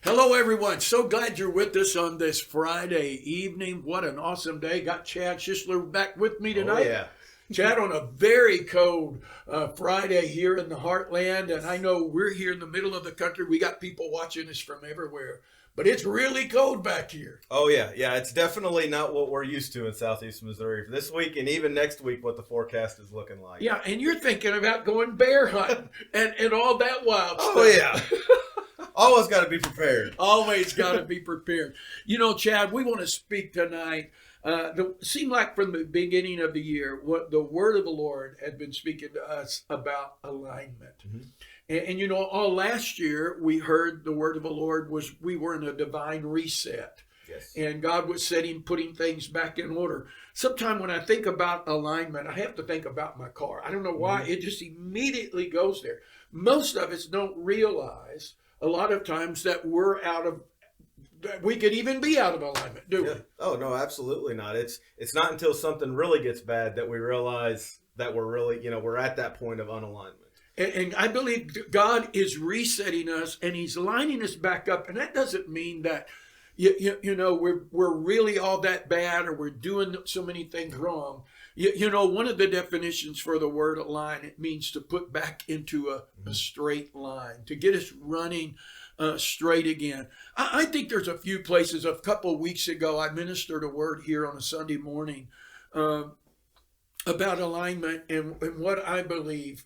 Hello, everyone. So glad you're with us on this Friday evening. What an awesome day. Got Chad Schisler back with me tonight. Oh, yeah. Chad, on a very cold Friday here in the heartland. And I know we're here in the middle of the country. We got people watching us from everywhere. But it's really cold back here. Oh, yeah. Yeah, it's definitely not what we're used to in Southeast Missouri this week and even next week what the forecast is looking like. Yeah, and you're thinking about going bear hunting and all that wild stuff. Oh, yeah. Always got to be prepared. Always got to be prepared. You know, Chad, we want to speak tonight. It seemed like from the beginning of the year, what the word of the Lord had been speaking to us about alignment. Mm-hmm. And you know, all last year we heard the word of the Lord was we were in a divine reset. Yes. And God was putting things back in order. Sometime when I think about alignment, I have to think about my car. I don't know why. Mm-hmm. It just immediately goes there. Most of us don't realize a lot of times that we could even be out of alignment, do we? Oh, no, absolutely not. It's not until something really gets bad that we realize that we're really, we're at that point of unalignment. And I believe God is resetting us and he's lining us back up. And that doesn't mean that, we're really all that bad or we're doing so many things wrong. One of the definitions for the word align, it means to put back into a straight line, to get us running straight again. I think there's a few places. A couple of weeks ago, I ministered a word here on a Sunday morning about alignment and what I believe,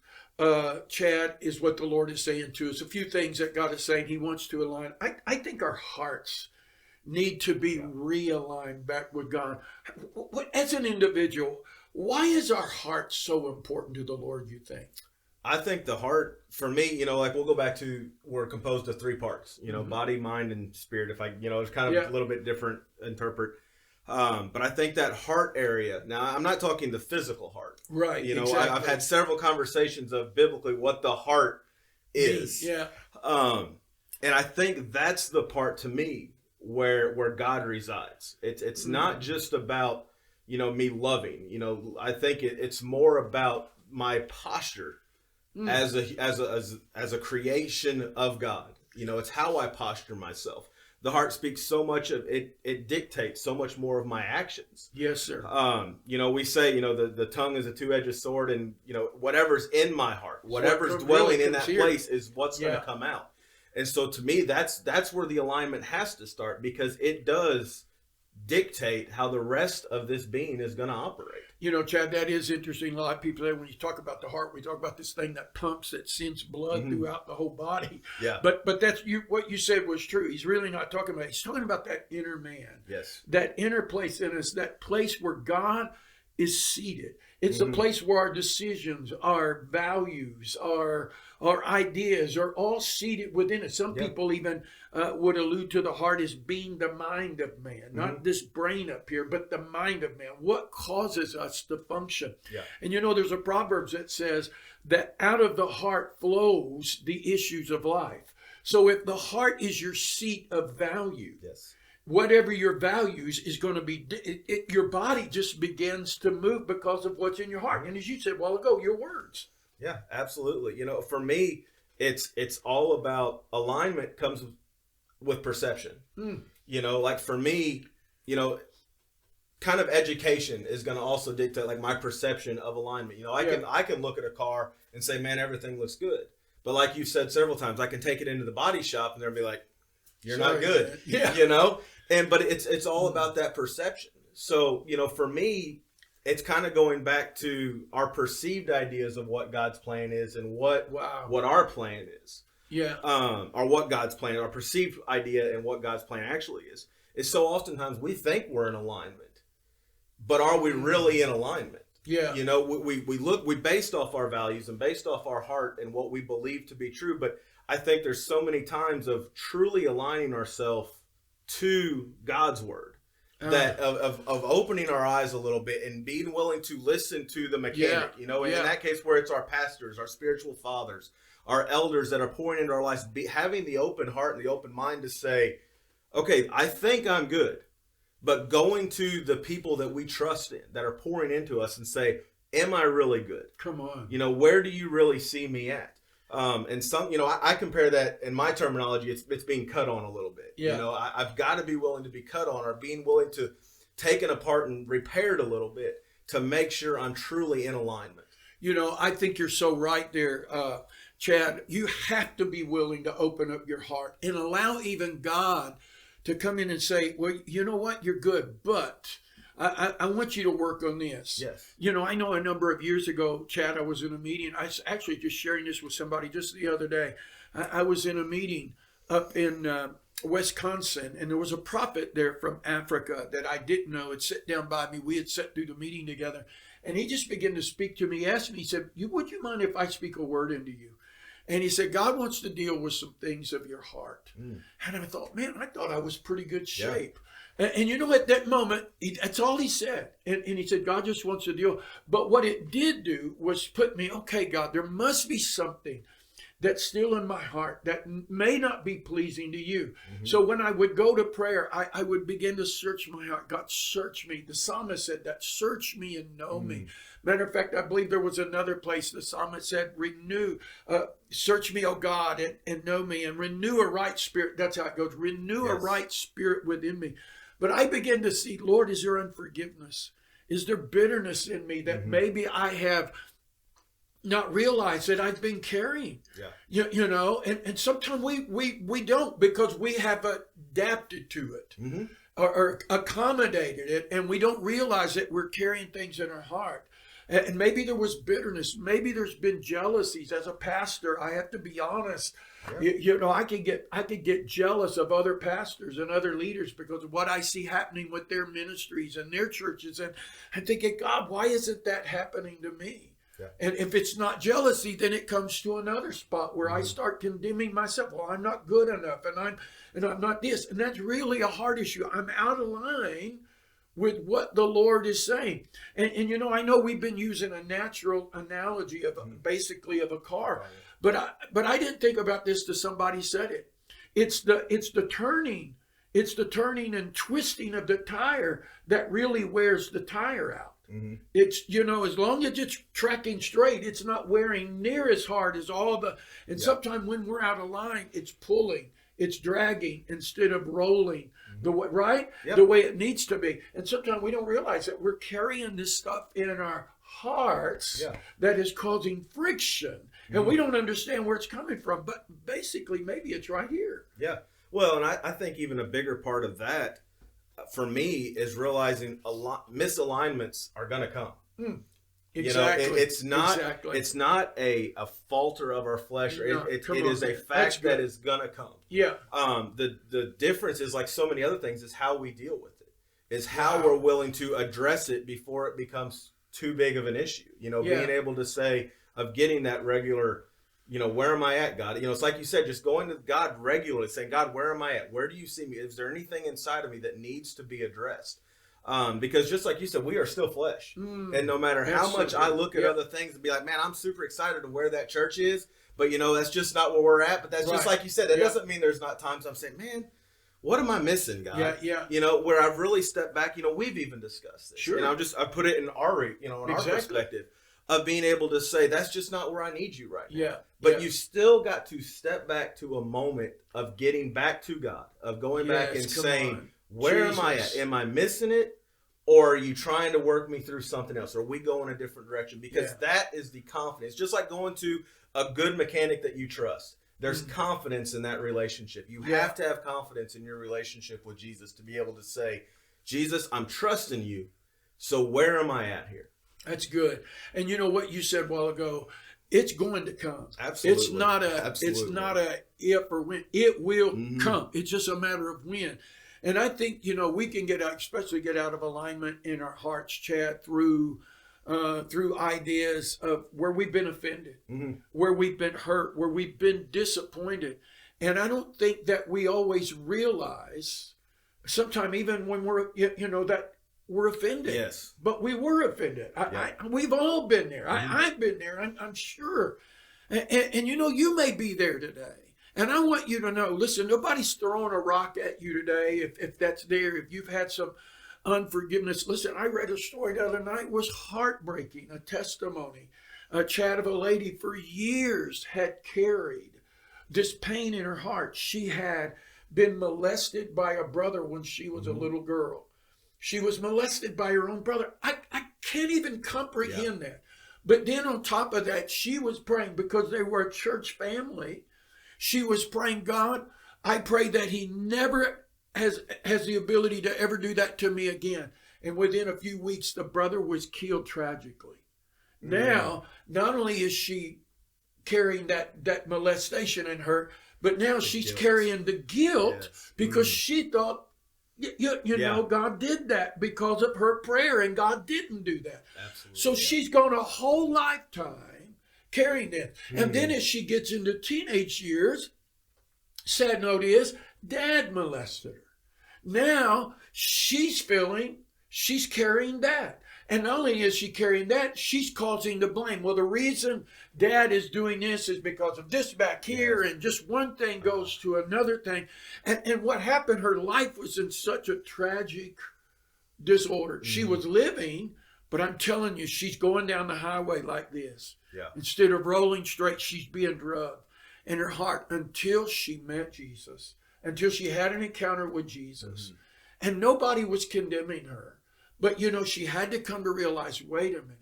Chad, is what the Lord is saying to us. A few things that God is saying he wants to align. I think our hearts need to be realigned back with God. As an individual, why is our heart so important to the Lord, you think? I think the heart, for me, like we'll go back to, we're composed of three parts, Mm-hmm. body, mind, and spirit. If it's kind of a little bit different interpret. But I think that heart area, now I'm not talking the physical heart. Right. Exactly. I've had several conversations of biblically what the heart is. Yeah. And I think that's the part to me where God resides. It's not just about, me loving, I think it's more about my posture as a creation of God. It's how I posture myself. The heart speaks so much of it. It dictates so much more of my actions. Yes, sir. We say, the tongue is a two-edged sword, and whatever's in my heart, whatever's dwelling in that place is what's going to come out. And so to me, that's where the alignment has to start, because it does dictate how the rest of this being is going to operate. Chad, that is interesting. A lot of people say when you talk about the heart, we talk about this thing that pumps, that sends blood throughout the whole body. Yeah. But that's what you said was true. He's really not talking about. He's talking about that inner man. Yes. That inner place in us, that place where God is seated. It's a place where our decisions, our values, our ideas are all seated within it. Some people even would allude to the heart as being the mind of man, not this brain up here, but the mind of man. What causes us to function? Yeah. And there's a Proverbs that says that out of the heart flows the issues of life. So if the heart is your seat of value, yes, whatever your values is going to be, your body just begins to move because of what's in your heart. And as you said a while ago, your words. Yeah, absolutely. For me, it's all about alignment comes with perception. Like for me, kind of education is going to also dictate like my perception of alignment. I can look at a car and say, man, everything looks good. But like you said several times, I can take it into the body shop and they'll be like, you're not good. Man. Yeah. But it's all about that perception. So, for me, it's kind of going back to our perceived ideas of what God's plan is and what our plan is. Yeah. Or what God's plan, our perceived idea and what God's plan actually is. Is so oftentimes we think we're in alignment, but are we really in alignment? Yeah. We based off our values and based off our heart and what we believe to be true. But I think there's so many times of truly aligning ourselves to God's word. That of opening our eyes a little bit and being willing to listen to the mechanic, and in that case where it's our pastors, our spiritual fathers, our elders that are pouring into our lives, having the open heart and the open mind to say, okay, I think I'm good, but going to the people that we trust in, that are pouring into us and say, am I really good? Come on. Where do you really see me at? And some, I compare that in my terminology, it's being cut on a little bit. Yeah. I've got to be willing to be cut on, or being willing to taken apart and repaired a little bit to make sure I'm truly in alignment. I think you're so right there, Chad. You have to be willing to open up your heart and allow even God to come in and say, well, you know what, you're good, but I want you to work on this. Yes. I know a number of years ago, Chad, I was in a meeting. I was actually just sharing this with somebody just the other day. I was in a meeting up in Wisconsin, and there was a prophet there from Africa that I didn't know. Had sat down by me. We had sat through the meeting together, and he just began to speak to me. He asked me, he said, would you mind if I speak a word into you? And he said, God wants to deal with some things of your heart. And I thought, man, I thought I was pretty good shape. Yeah. And at that moment, that's all he said. And he said, God just wants to deal. But what it did do was put me, okay, God, there must be something that's still in my heart that may not be pleasing to you. So when I would go to prayer, I would begin to search my heart. God, search me. The psalmist said that, search me and know me. Matter of fact, I believe there was another place the psalmist said, search me, O God, and know me, and renew a right spirit. That's how it goes. Renew a right spirit within me. But I began to see, Lord, is there unforgiveness? Is there bitterness in me that maybe I have not realized that I've been carrying? And sometimes we don't, because we have adapted to it or accommodated it, and we don't realize that we're carrying things in our heart. And maybe there was bitterness. Maybe there's been jealousies. As a pastor, I have to be honest. Yeah. I could get jealous of other pastors and other leaders because of what I see happening with their ministries and their churches. And I'm thinking, God, why isn't that happening to me? Yeah. And if it's not jealousy, then it comes to another spot where I start condemning myself. Well, I'm not good enough, and I'm not this. And that's really a hard issue. I'm out of line with what the Lord is saying. And I know we've been using a natural analogy of basically of a car, but I didn't think about this till somebody said it. It's the turning and twisting of the tire that really wears the tire out. It's, as long as it's tracking straight, it's not wearing near as hard as sometimes when we're out of line, it's pulling, it's dragging instead of rolling. The way, right? Yep. The way it needs to be. And sometimes we don't realize that we're carrying this stuff in our hearts that is causing friction. And we don't understand where it's coming from. But basically, maybe it's right here. Yeah. Well, and I think even a bigger part of that, for me, is realizing misalignments are going to come. Exactly. It's not a falter of our flesh. It is a fact that is gonna come. Yeah. The difference is, like so many other things, is how we deal with it. Is how we're willing to address it before it becomes too big of an issue. Being able to say, of getting that regular, where am I at, God? It's like you said, just going to God regularly, saying, God, where am I at? Where do you see me? Is there anything inside of me that needs to be addressed? Because just like you said, we are still flesh. And no matter how much I look at other things and be like, man, I'm super excited to where that church is, but that's just not where we're at. But that's just like you said, that doesn't mean there's not times I'm saying, man, what am I missing, God? Where I've really stepped back, we've even discussed this. Sure. I put it in our, our perspective of being able to say, that's just not where I need you right now. Yeah. But you still got to step back to a moment of getting back to God, of going back and saying, where am I at? Am I missing it? Or are you trying to work me through something else? Or are we going a different direction? Because that is the confidence. Just like going to a good mechanic that you trust. There's confidence in that relationship. You have to have confidence in your relationship with Jesus to be able to say, Jesus, I'm trusting you. So where am I at here? That's good. And what you said a while ago, it's going to come. Absolutely. It's not a if or when. It will come. It's just a matter of when. And I think, we can get out of alignment in our hearts, Chad, through ideas of where we've been offended, where we've been hurt, where we've been disappointed. And I don't think that we always realize, sometimes even when we're, that we're offended. Yes. But we were offended. We've all been there. I've been there, I'm sure. And you may be there today. And I want you to know, listen, nobody's throwing a rock at you today if that's there, if you've had some unforgiveness. Listen, I read a story the other night. It was heartbreaking, a testimony a chat of a lady for years had carried this pain in her heart. She had been molested by a brother when she was a little girl. She was molested by her own brother. I can't even comprehend that. But then on top of that, she was praying because they were a church family. She was praying, God, I pray that he never has the ability to ever do that to me again. And within a few weeks, the brother was killed tragically. Now, not only is she carrying that molestation in her, but now she's carrying the guilt because she thought, you know, God did that because of her prayer, and God didn't do that. Absolutely, so she's gone a whole lifetime carrying this. And then as she gets into teenage years, sad note is, dad molested her. Now she's carrying that. And not only is she carrying that, she's causing the blame. Well, the reason dad is doing this is because of this back here, and just one thing goes to another thing. And what happened, her life was in such a tragic disorder. She was living, but I'm telling you, she's going down the highway like this. Yeah. Instead of rolling straight, she's being drugged in her heart until she met Jesus, until she had an encounter with Jesus. And nobody was condemning her. But, you know, she had to come to realize, wait a minute,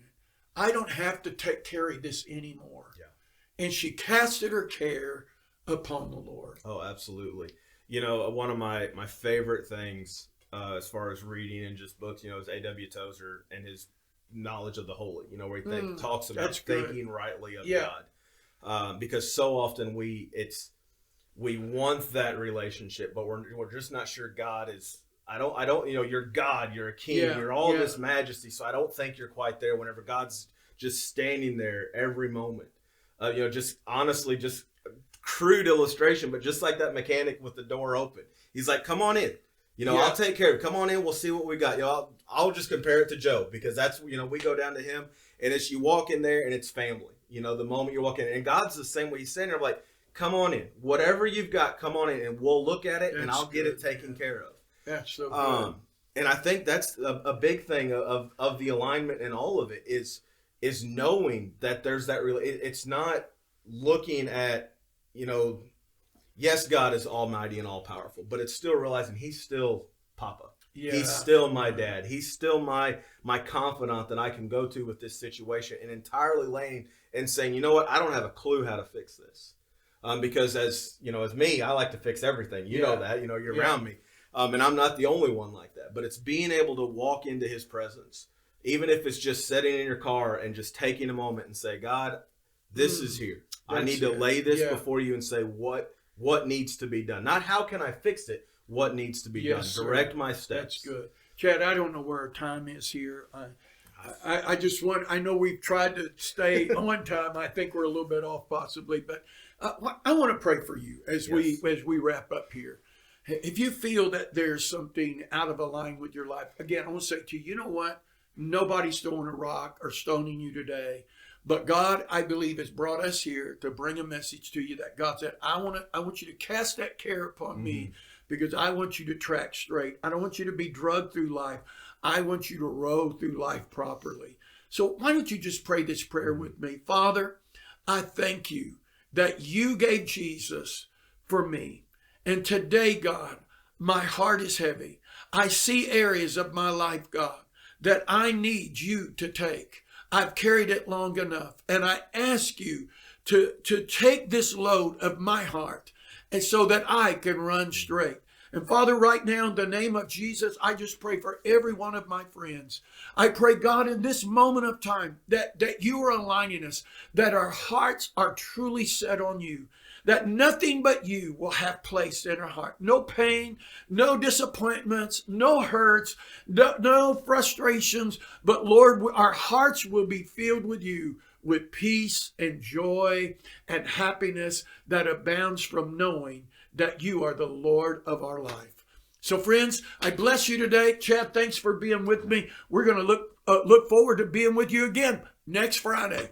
I don't have to carry this anymore. Yeah. And she casted her care upon the Lord. Oh, absolutely. You know, one of my favorite things as far as reading and just books, you know, is A.W. Tozer and his knowledge of the holy, you know, where he talks about thinking rightly of God. Because so often we want that relationship, but we're just not sure God is... I don't, you know, you're God, you're a king, you're all this majesty. So I don't think you're quite there whenever God's just standing there every moment. You know, just honestly, just crude illustration, but just like that mechanic with the door open. He's like, come on in. You know, I'll take care of it. Come on in. We'll see what we got. You know, I'll just compare it to Joe because that's, you know, we go down to him and it's you walk in there and it's family. You know, the moment you're walking in. And God's the same way. He's saying there like, come on in. Whatever you've got, come on in and we'll look at it and I'll get it taken care of. That's so good. And I think that's a big thing of the alignment and all of it is knowing that there's that it's not looking at, you know, yes, God is almighty and all powerful, but it's still realizing he's still Papa. Yeah. He's still my dad. He's still my confidant that I can go to with this situation, and entirely laying and saying, you know what, I don't have a clue how to fix this. Because as you know, as me, I like to fix everything. You know that, you know, you're around me. And I'm not the only one like that, but it's being able to walk into his presence, even if it's just sitting in your car and just taking a moment and say, God, this is here. I need to lay this before you and say what needs to be done. Not how can I fix it, what needs to be done. Direct my steps. That's good. Chad, I don't know where our time is here. I just want, I know we've tried to stay on time. I think we're a little bit off possibly, but I want to pray for you as we wrap up here. If you feel that there's something out of line with your life, again, I want to say to you, you know what? Nobody's throwing a rock or stoning you today. But God, I believe, has brought us here to bring a message to you that God said, I want you to cast that care upon me because I want you to track straight. I don't want you to be drugged through life. I want you to row through life properly. So why don't you just pray this prayer with me? Father, I thank you that you gave Jesus for me. And today, God, my heart is heavy. I see areas of my life, God, that I need you to take. I've carried it long enough. And I ask you to take this load of my heart and so that I can run straight. And Father, right now, in the name of Jesus, I just pray for every one of my friends. I pray, God, in this moment of time that you are aligning us, that our hearts are truly set on you, that nothing but you will have place in our heart. No pain, no disappointments, no hurts, no frustrations. But Lord, our hearts will be filled with you, with peace and joy and happiness that abounds from knowing that you are the Lord of our life. So friends, I bless you today. Chad, thanks for being with me. We're going to look forward to being with you again next Friday.